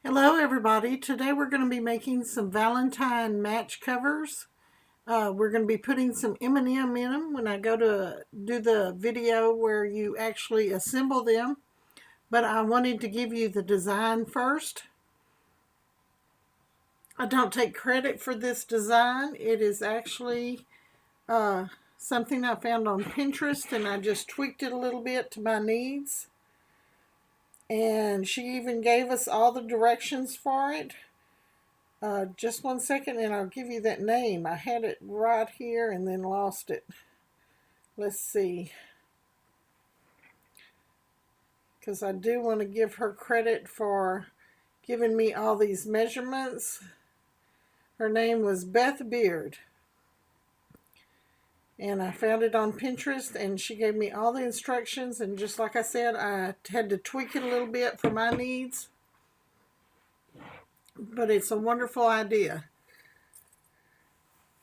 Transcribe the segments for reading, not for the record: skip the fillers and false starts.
Hello everybody. Today we're going to be making some Valentine match covers. We're going to be putting some M&M in them when I go to do the video where you actually assemble them. But I wanted to give you the design first. I don't take credit for this design. It is actually something I found on Pinterest, and I just tweaked it a little bit to my needs. And she even gave us all the directions for it. Just one second and I'll give you that name. I had it right here and then lost it. Let's see. Because I do want to give her credit for giving me all these measurements. Her name was Beth Beard. And I found it on Pinterest, and she gave me all the instructions, and just like I said, I had to tweak it a little bit for my needs. But it's a wonderful idea.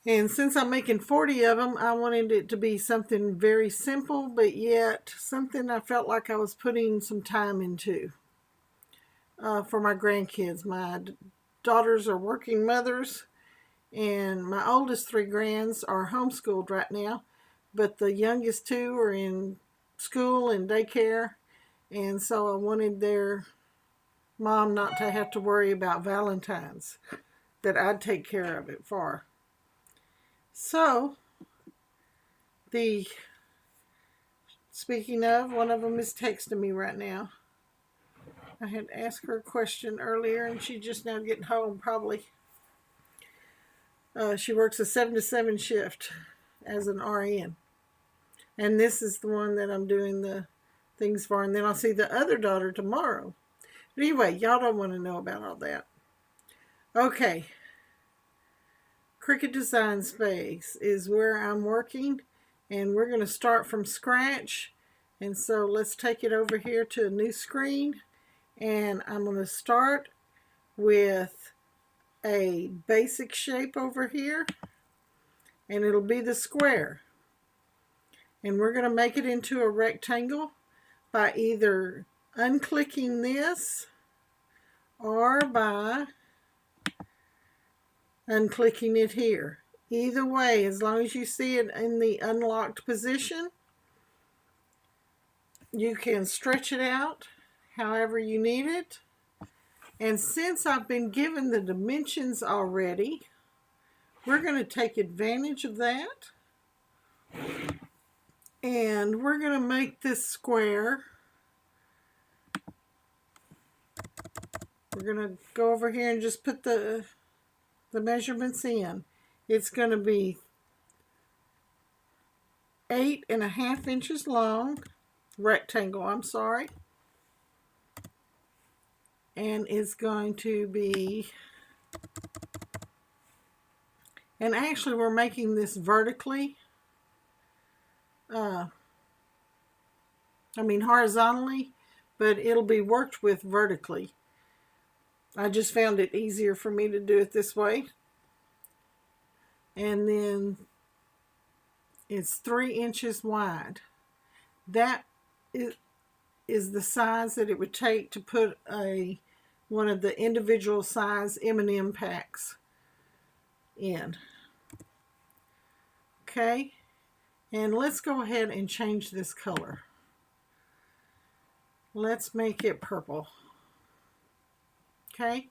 And since I'm making 40 of them, I wanted it to be something very simple, but yet something I felt like I was putting some time into for my grandkids. My daughters are working mothers, and my oldest 3 grands are homeschooled right now, but the youngest 2 are in school and daycare, and so I wanted their mom not to have to worry about Valentine's, that I'd take care of it for her. So, speaking of, one of them is texting me right now. I had asked her a question earlier, and she's just now getting home probably. She works a 7 to 7 shift as an RN. And this is the one that I'm doing the things for. And then I'll see the other daughter tomorrow. But anyway, y'all don't want to know about all that. Okay. Cricut Design Space is where I'm working. And we're going to start from scratch. And so let's take it over here to a new screen. And I'm going to start with a basic shape over here, and it'll be the square, and we're going to make it into a rectangle by either unclicking this or by unclicking it here. Either way, as long as you see it in the unlocked position, you can stretch it out however you need it. And since I've been given the dimensions already, we're going to take advantage of that. And we're going to make this square. We're going to go over here and just put the measurements in. It's going to be 8.5 inches long, rectangle, I'm sorry. And it's going to be, and actually we're making this vertically, horizontally, but it'll be worked with vertically. I just found it easier for me to do it this way. And then it's 3 inches wide. That is the size that it would take to put one of the individual size M&M packs in. Okay, and let's go ahead and change this color. Let's make it purple. Okay,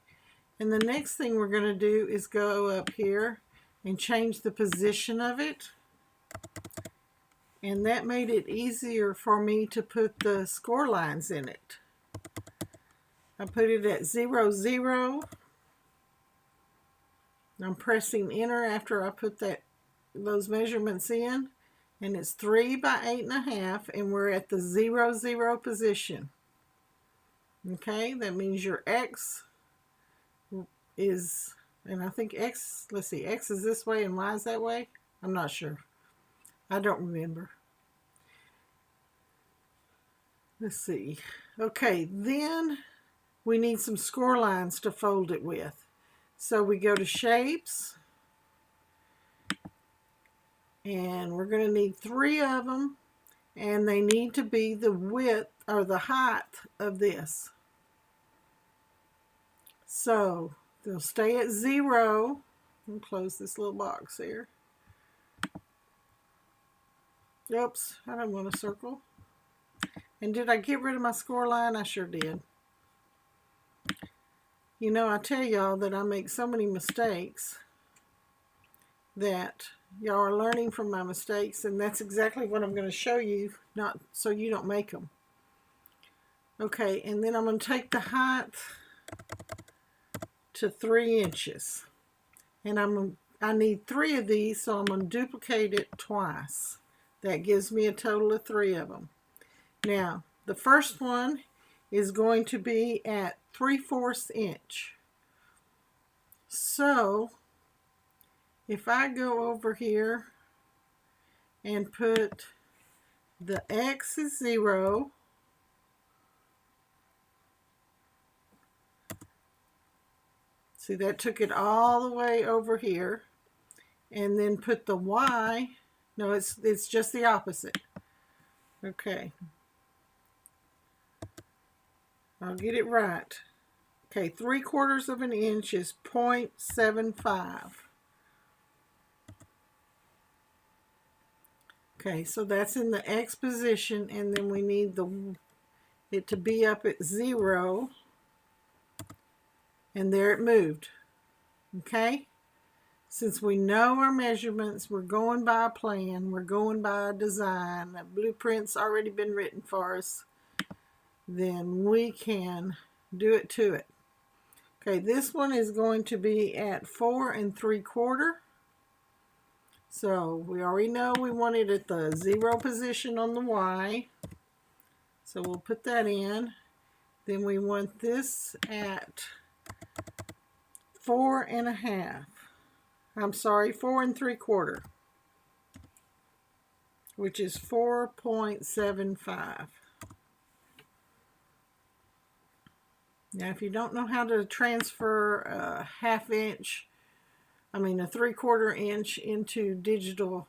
and the next thing we're going to do is go up here and change the position of it. And that made it easier for me to put the score lines in it. I put it at 0, 0. I'm pressing enter after I put those measurements in. And it's 3 by 8.5, and we're at the 0, 0 position. Okay, that means your X is, and I think X, let's see, X is this way and Y is that way? I'm not sure. I don't remember. Let's see. Okay, then we need some score lines to fold it with. So we go to Shapes, and we're going to need 3 of them, and they need to be the width or the height of this. So they'll stay at 0. I'll close this little box here. Oops, I don't want a circle. And did I get rid of my score line? I sure did. You know, I tell y'all that I make so many mistakes that y'all are learning from my mistakes, and that's exactly what I'm going to show you, not so you don't make them. Okay, and then I'm going to take the height to 3 inches. And I need 3 of these, so I'm going to duplicate it twice. That gives me a total of 3 of them. Now, the first one is going to be at 3/4 inch. So, if I go over here and put the X is 0, see, that took it all the way over here, and then put the Y, no, it's just the opposite. Okay, I'll get it right. Okay, 3/4 of an inch is 0.75. Okay, so that's in the X position, and then we need it to be up at 0, and there it moved. Okay, since we know our measurements, we're going by a plan, we're going by a design, that blueprint's already been written for us, then we can do it to it. Okay, this one is going to be at 4 3/4. So we already know we want it at the 0 position on the Y. So we'll put that in. Then we want this at 4 1/2. I'm sorry, 4 3/4, which is 4.75. Now, if you don't know how to transfer a 1/2 inch, a 3/4 inch into digital,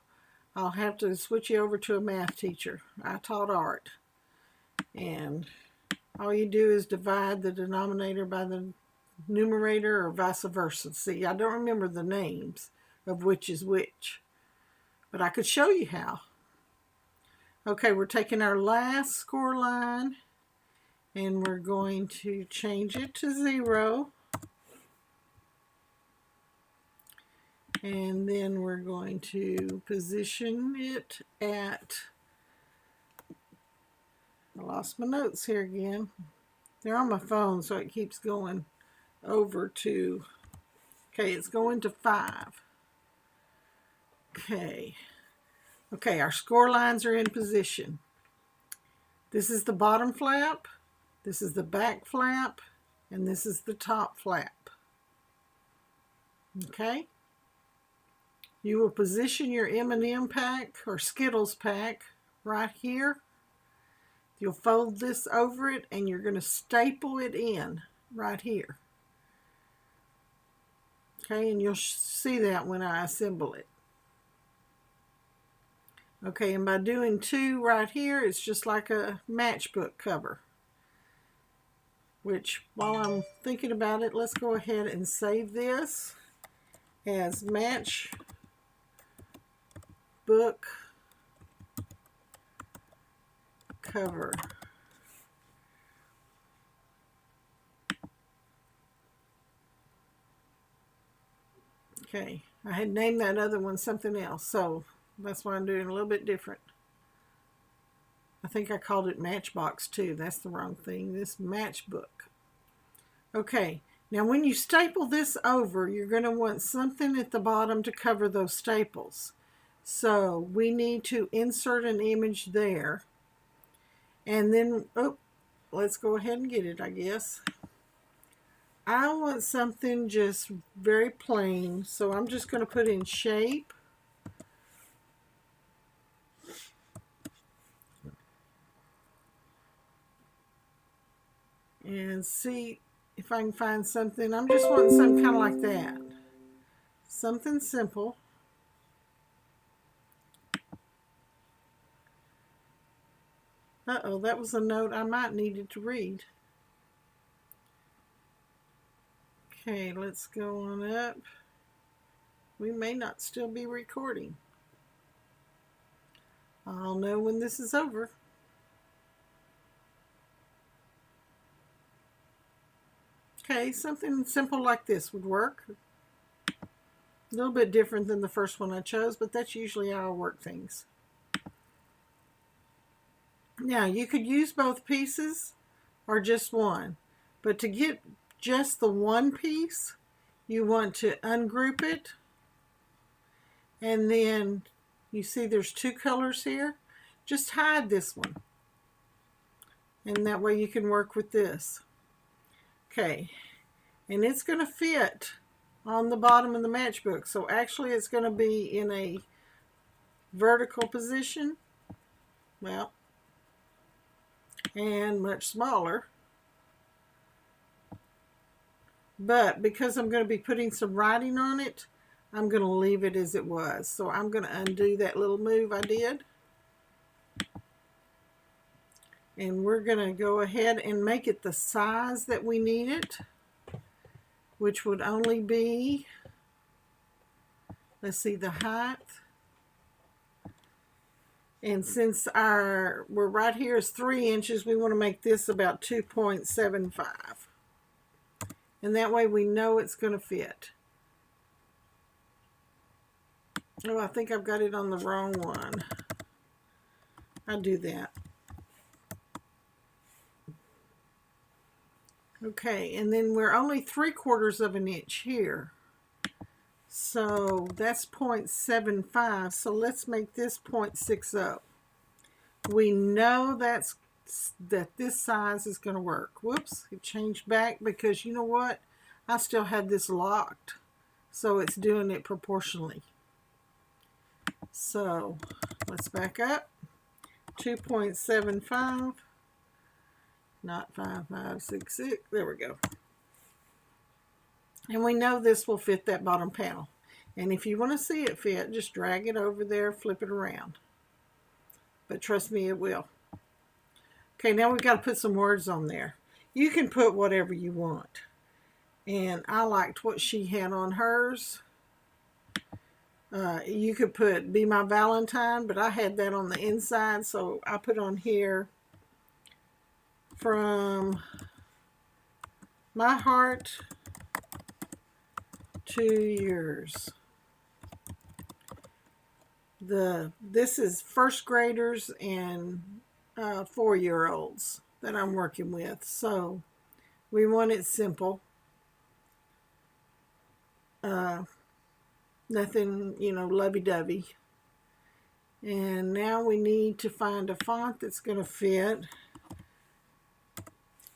I'll have to switch you over to a math teacher. I taught art. And all you do is divide the denominator by the numerator or vice versa. See, I don't remember the names of which is which, but I could show you how. Okay, we're taking our last score line and we're going to change it to 0. And then we're going to position it at, I lost my notes here again. They're on my phone, so it keeps going over to, okay, it's going to 5. Okay, our score lines are in position. This is the bottom flap, this is the back flap, and this is the top flap. Okay, you will position your M&M pack or Skittles pack right here. You'll fold this over it and you're going to staple it in right here. Okay, and you'll see that when I assemble it. Okay, and by doing 2 right here, it's just like a matchbook cover. Which, while I'm thinking about it, let's go ahead and save this as matchbook cover. Okay, I had named that other one something else, so that's why I'm doing a little bit different. I think I called it Matchbox too. That's the wrong thing. This matchbook. Okay, now when you staple this over, you're going to want something at the bottom to cover those staples. So we need to insert an image there. And then, oh, let's go ahead and get it, I guess. I want something just very plain, so I'm just going to put in shape. And see if I can find something. I'm just wanting something kind of like that. Something simple. Uh-oh, that was a note I might needed to read. Okay, let's go on up. We may not still be recording. I'll know when this is over. Okay, something simple like this would work. A little bit different than the first one I chose, but that's usually how I work things. Now, you could use both pieces or just one, but to get just the one piece, you want to ungroup it, and then you see there's two colors here. Just hide this one, and that way you can work with this. Okay, and it's going to fit on the bottom of the matchbook, so actually it's going to be in a vertical position, well, and much smaller. But because I'm going to be putting some writing on it, I'm going to leave it as it was. So I'm going to undo that little move I did. And we're going to go ahead and make it the size that we need it, which would only be, let's see, the height. And since we're right here is 3 inches, we want to make this about 2.75. And that way we know it's going to fit. Oh, I think I've got it on the wrong one. I'll do that. Okay, and then we're only 3/4 of an inch here. So that's 0.75. So let's make this 0.60. We know that this size is going to work. Whoops, it changed back because you know what? I still had this locked. So it's doing it proportionally. So let's back up. 2.75, not 5566. There we go. And we know this will fit that bottom panel. And if you want to see it fit, just drag it over there, flip it around. But trust me, it will. Okay, now we've got to put some words on there. You can put whatever you want. And I liked what she had on hers. You could put "Be My Valentine," but I had that on the inside, so I put on here, "From my heart to yours." This is first graders and 4-year-olds that I'm working with, so we want it simple. Nothing, lovey-dovey. And now we need to find a font that's going to fit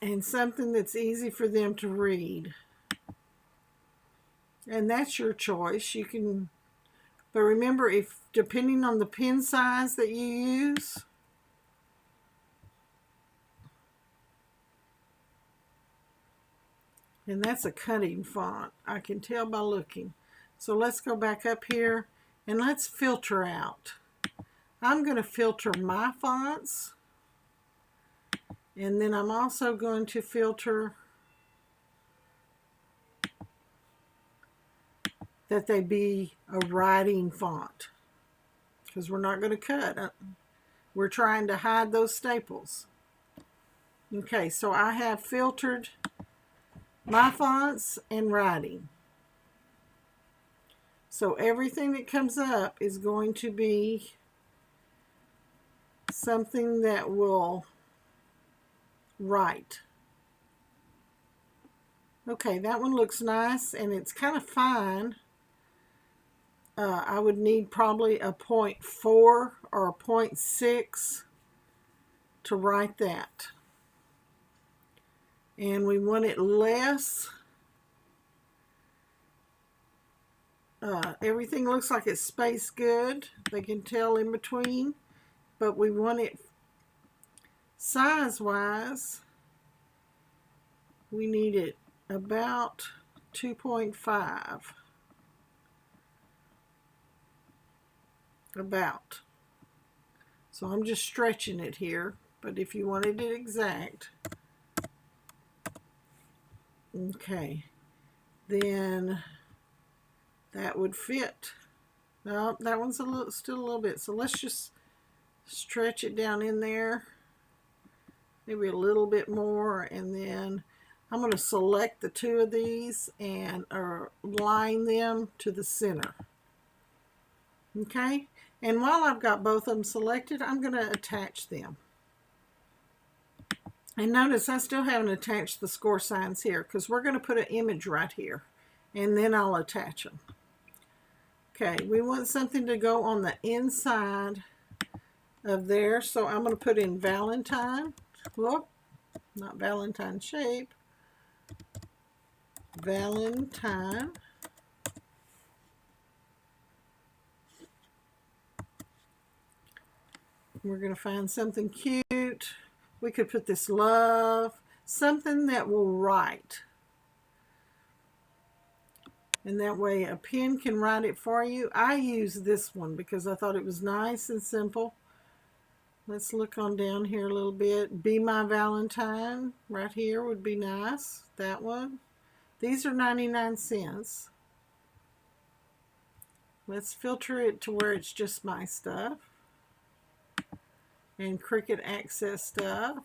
and something that's easy for them to read. And that's your choice. You can, but remember, depending on the pen size that you use, and that's a cutting font, I can tell by looking. So let's go back up here and let's filter out. I'm going to filter my fonts, and then I'm also going to filter that they be a writing font, because we're not going to cut. We're trying to hide those staples. Okay, so I have filtered my fonts and writing. So everything that comes up is going to be something that will write. Okay, that one looks nice, and it's kind of fine. I would need probably a 0.4 or a 0.6 to write that. And we want it less. Everything looks like it's spaced good. They can tell in between. But we want it size-wise. We need it about 2.5. About. So I'm just stretching it here. But if you wanted it exact. Okay. then that would fit. No, that one's still a little bit. So let's just stretch it down in there, maybe a little bit more, and then I'm going to select the two of these and line them to the center. Okay, and while I've got both of them selected, I'm going to attach them. And notice I still haven't attached the score signs here because we're going to put an image right here, and then I'll attach them. Okay, we want something to go on the inside of there, so I'm going to put in Valentine. Whoop, not Valentine shape. Valentine. We're going to find something cute. We could put this love, something that will write. And that way a pen can write it for you. I use this one because I thought it was nice and simple. Let's look on down here a little bit. Be My Valentine right here would be nice. That one. These are 99 cents. Let's filter it to where it's just my stuff. And Cricut Access stuff.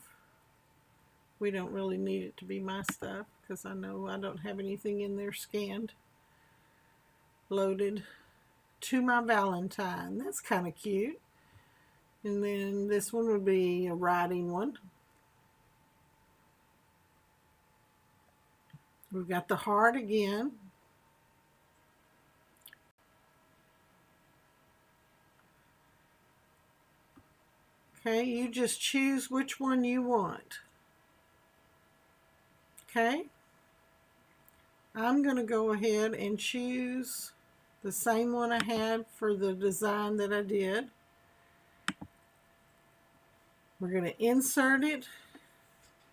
We don't really need it to be my stuff because I know I don't have anything in there scanned. Loaded. To My Valentine. That's kind of cute. And then this one would be a writing one. We've got the heart again. Okay, you just choose which one you want. Okay, I'm going to go ahead and choose the same one I had for the design that I did. We're going to insert it.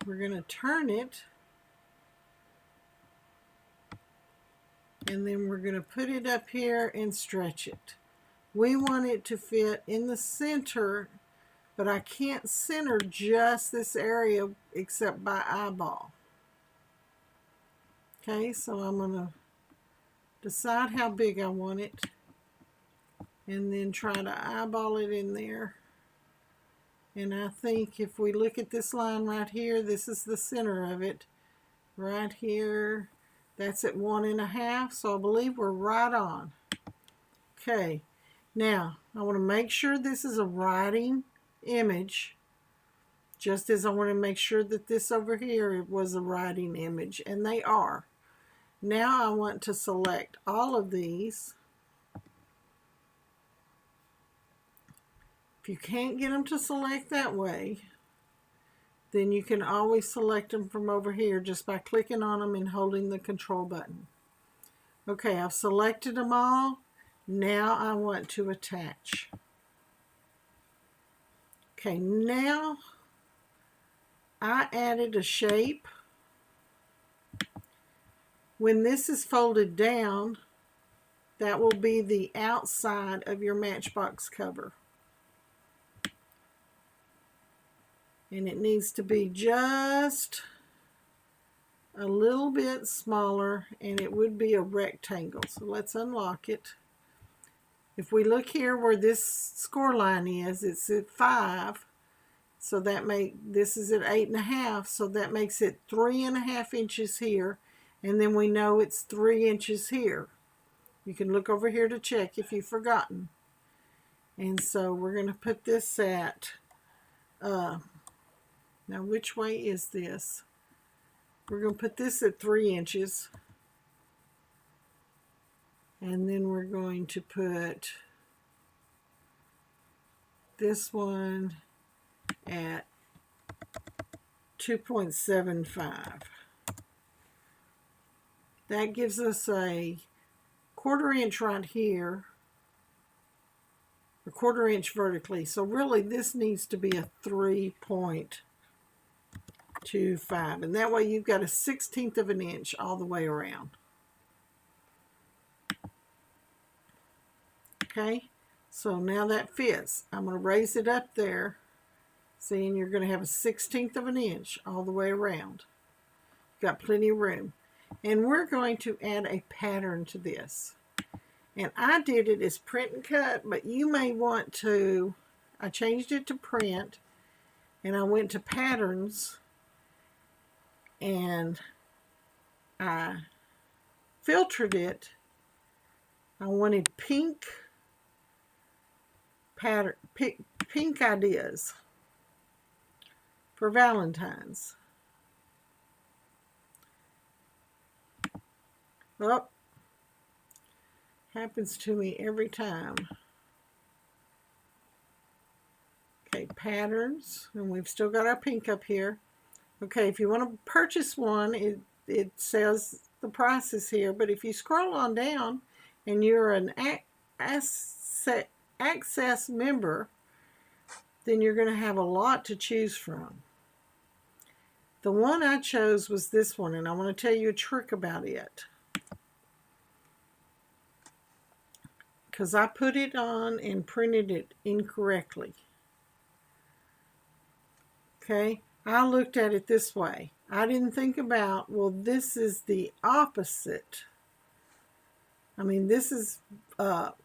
We're going to turn it. And then we're going to put it up here and stretch it. We want it to fit in the center, but I can't center just this area except by eyeball. Okay, so I'm going to decide how big I want it and then try to eyeball it in there. And I think if we look at this line right here, this is the center of it. Right here, that's at 1.5, so I believe we're right on. Okay, now I want to make sure this is a writing image, just as I want to make sure that this over here was a writing image, and they are. Now I want to select all of these. If you can't get them to select that way, then you can always select them from over here just by clicking on them and holding the control button. Okay, I've selected them all. Now I want to attach. Okay, now I added a shape. When this is folded down, that will be the outside of your Matchbox cover. And it needs to be just a little bit smaller, and it would be a rectangle. So let's unlock it. If we look here where this score line is, it's at 5. So this is at 8.5, so that makes it 3.5 inches here. And then we know it's 3 inches here. You can look over here to check if you've forgotten. And so we're going to put this at, now which way is this? We're going to put this at 3 inches. And then we're going to put this one at 2.75. That gives us a 1/4 inch right here, a 1/4 inch vertically. So really this needs to be a 3.25, and that way you've got a 1/16 of an inch all the way around. Okay, so now that fits. I'm going to raise it up there. See, and you're going to have a 1/16 of an inch all the way around. Got plenty of room. And we're going to add a pattern to this. And I did it as print and cut, but you may want to, I changed it to print, and I went to patterns, and I filtered it. I wanted pink pattern, pink ideas for Valentine's. Oh, happens to me every time. Okay, patterns, and we've still got our pink up here. Okay, if you want to purchase one, it says the price is here, but if you scroll on down and you're an Access member, then you're going to have a lot to choose from. The one I chose was this one, and I want to tell you a trick about it. Because I put it on and printed it incorrectly. Okay, I looked at it this way. I didn't think about, well, this is the opposite. I mean, this is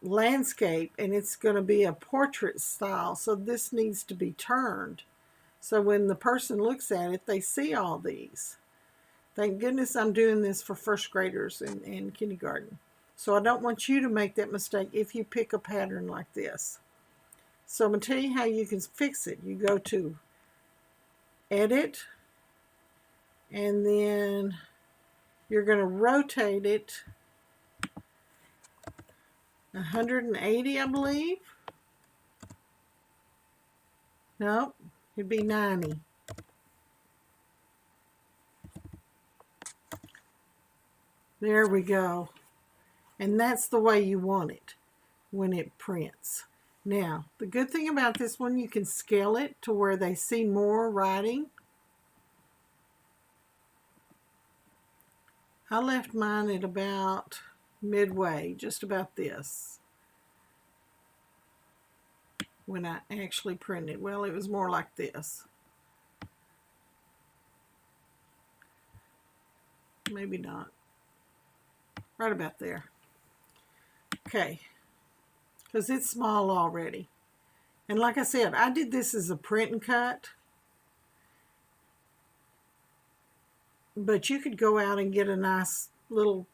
landscape, and it's going to be a portrait style, so this needs to be turned. So when the person looks at it, they see all these. Thank goodness I'm doing this for first graders and kindergarten. So I don't want you to make that mistake if you pick a pattern like this. So I'm going to tell you how you can fix it. You go to Edit, and then you're going to rotate it 180, I believe. Nope, it'd be 90. There we go. And that's the way you want it when it prints. Now, the good thing about this one, you can scale it to where they see more writing. I left mine at about midway, just about this, when I actually printed. Well, it was more like this. Maybe not. Right about there. Okay. Because it's small already. And like I said, I did this as a print and cut. But you could go out and get a nice little,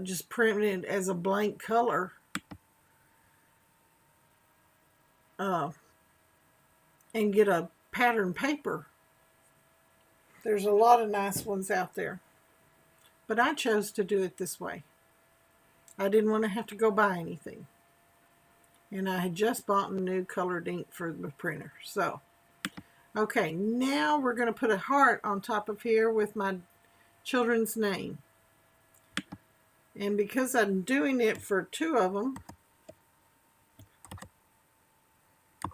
just print it as a blank color. And get a pattern paper. There's a lot of nice ones out there. But I chose to do it this way. I didn't want to have to go buy anything. And I had just bought a new colored ink for the printer. So, okay, now we're going to put a heart on top of here with my children's name. And because I'm doing it for two of them,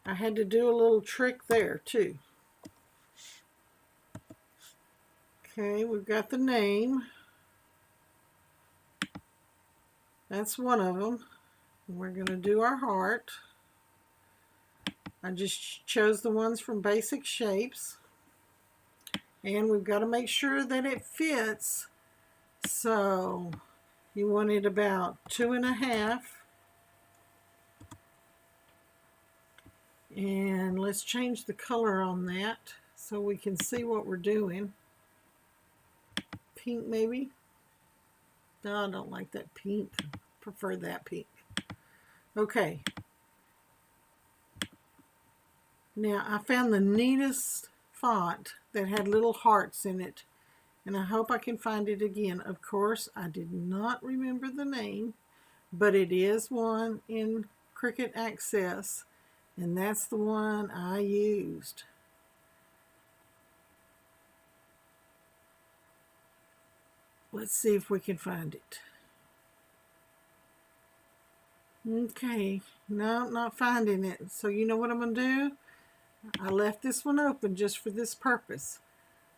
I had to do a little trick there too. Okay, we've got the name. That's one of them. We're going to do our heart. I just chose the ones from Basic Shapes. And we've got to make sure that it fits. So you want it about 2.5. And let's change the color on that so we can see what we're doing. Pink maybe? No, I don't like that pink. I prefer that pink. Okay. Now, I found the neatest font that had little hearts in it, and I hope I can find it again. Of course, I did not remember the name, but it is one in Cricut Access, and that's the one I used. Let's see if we can find it. Okay, no, not finding it. So you know what I'm going to do? I left this one open just for this purpose.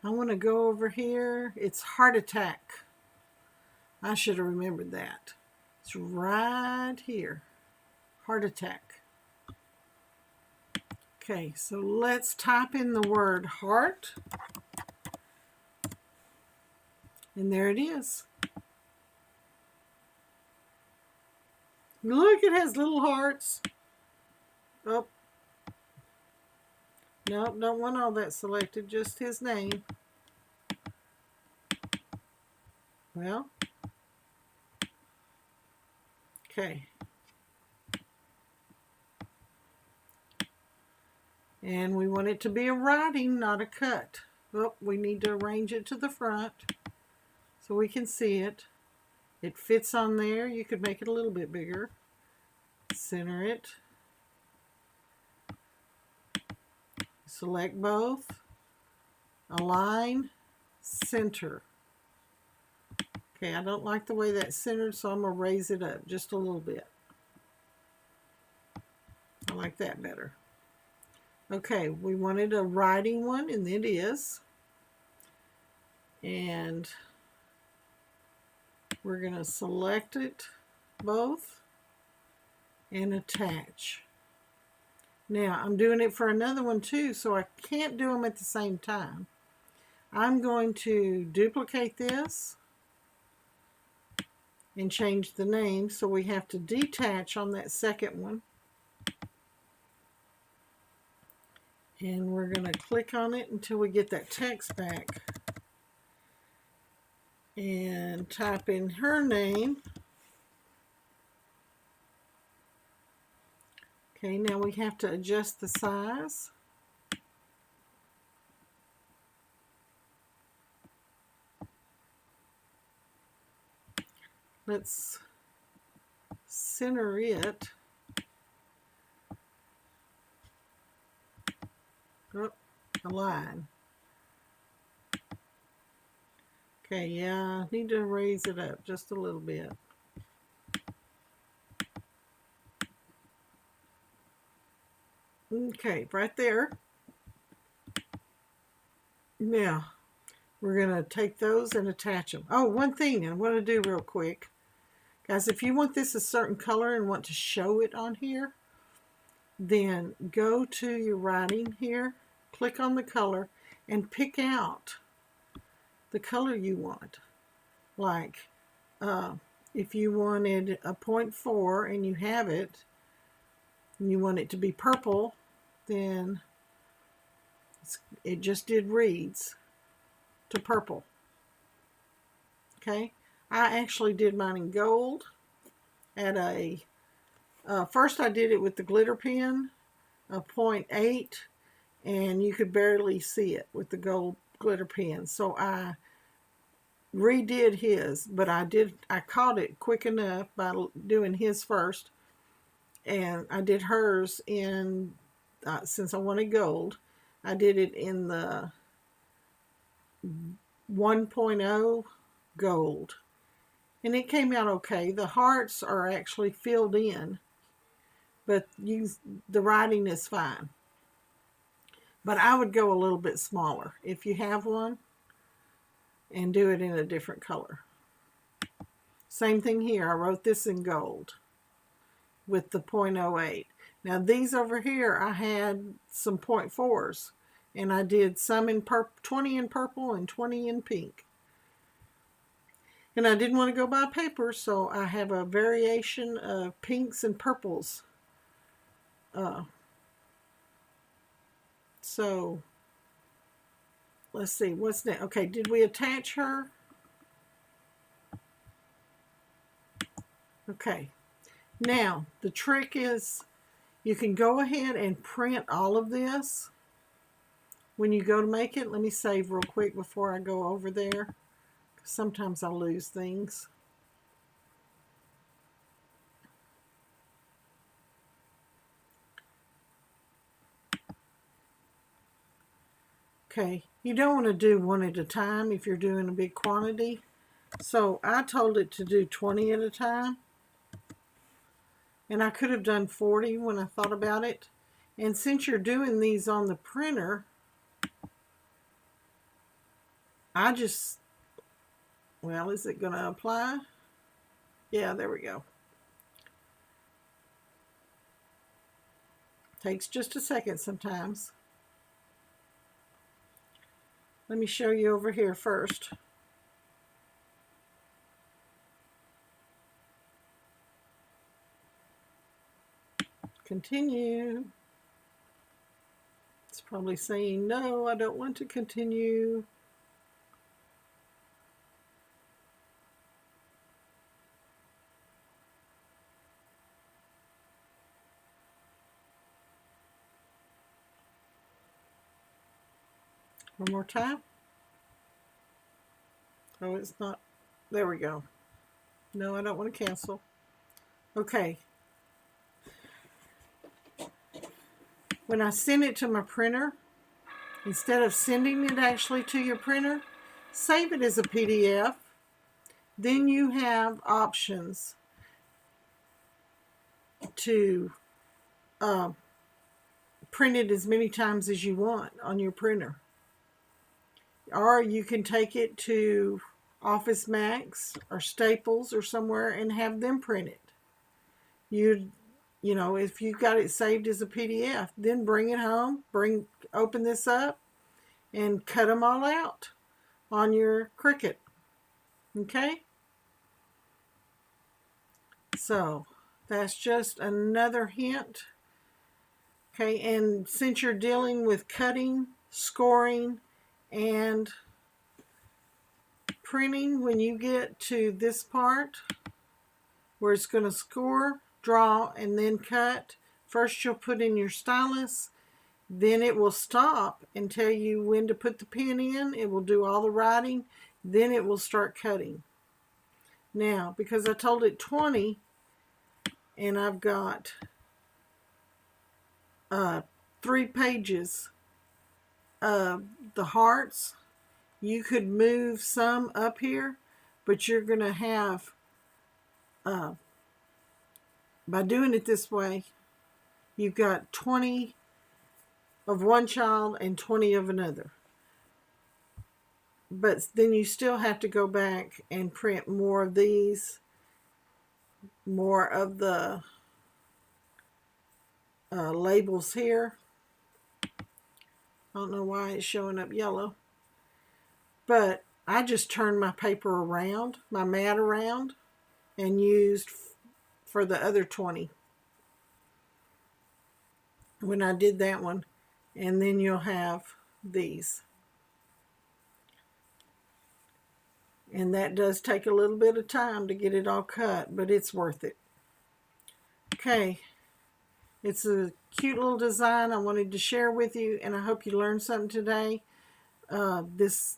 I want to go over here. It's Heart Attack. I should have remembered that. It's right here. Heart Attack. Okay, so let's type in the word heart. And there it is. Look, it has little hearts. Oh, no, don't want all that selected, just his name. Well, okay. And we want it to be a writing, not a cut. Oh, we need to arrange it to the front so we can see it. It fits on there. You could make it a little bit bigger. Center it. Select both. Align. Center. Okay, I don't like the way that's centered, so I'm going to raise it up just a little bit. I like that better. Okay, we wanted a writing one, and it is. And we're going to select it both and attach. Now, I'm doing it for another one too, so I can't do them at the same time. I'm going to duplicate this and change the name, so we have to detach on that second one. And we're going to click on it until we get that text back. And type in her name. Okay, now we have to adjust the size. Let's center it. Oh, align. Okay, yeah, I need to raise it up just a little bit. Okay, right there. Now, we're going to take those and attach them. Oh, one thing I want to do real quick. Guys, if you want this a certain color and want to show it on here, then go to your writing here, click on the color, and pick out the color you want. Like, if you wanted a 0.4 and you have it, and you want it to be purple, then it just did reads to purple. Okay, I actually did mine in gold at a, first I did it with the glitter pen, a 0.8, and you could barely see it with the gold glitter pen. So I redid his, but I caught it quick enough by doing his first, and I did hers in, since I wanted gold, I did it in the 1.0 gold, and it came out okay. The hearts are actually filled in, but the writing is fine. But I would go a little bit smaller if you have one, and do it in a different color. Same thing here. I wrote this in gold with the 0.08. Now these over here, I had some 0.4s, and I did some in 20 in purple and 20 in pink. And I didn't want to go by paper, so I have a variation of pinks and purples. So let's see, what's next? Okay, did we attach her? Okay. Now, the trick is you can go ahead and print all of this when you go to make it. Let me save real quick before I go over there. Sometimes I lose things. Okay, you don't want to do one at a time if you're doing a big quantity. So I told it to do 20 at a time. And I could have done 40 when I thought about it. And since you're doing these on the printer, I just, well, is it going to apply? Yeah, there we go. Takes just a second sometimes. Let me show you over here first. Continue. It's probably saying, no, I don't want to continue. One more time. Oh, it's not. There we go. No, I don't want to cancel. Okay. When I send it to my printer, instead of sending it actually to your printer, save it as a PDF. Then you have options to print it as many times as you want on your printer. Or you can take it to Office Max or Staples or somewhere and have them print it. You know, if you've got it saved as a PDF, then bring it home, open this up and cut them all out on your Cricut. Okay? So, that's just another hint. Okay, and since you're dealing with cutting, scoring, and printing, when you get to this part where it's going to score, draw, and then cut, first you'll put in your stylus, then it will stop and tell you when to put the pen in. It will do all the writing, then it will start cutting. Now, because I told it 20, and I've got 3 pages of the hearts, you could move some up here, but you're going to have, by doing it this way, you've got 20 of one child and 20 of another. But then you still have to go back and print more of these, more of the labels here. I don't know why it's showing up yellow. But I just turned my paper around, my mat around, and used for the other 20 when I did that one. And then you'll have these. And that does take a little bit of time to get it all cut, but it's worth it. Okay. It's a cute little design I wanted to share with you, and I hope you learned something today. This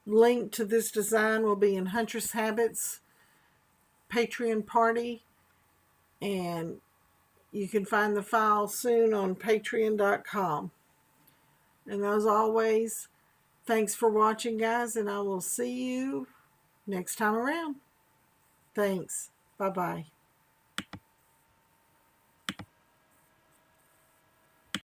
link to this design will be in Huntress Habits Patreon party, and you can find the file soon on patreon.com. And as always, thanks for watching, guys, and I will see you next time around. Thanks. Bye-bye.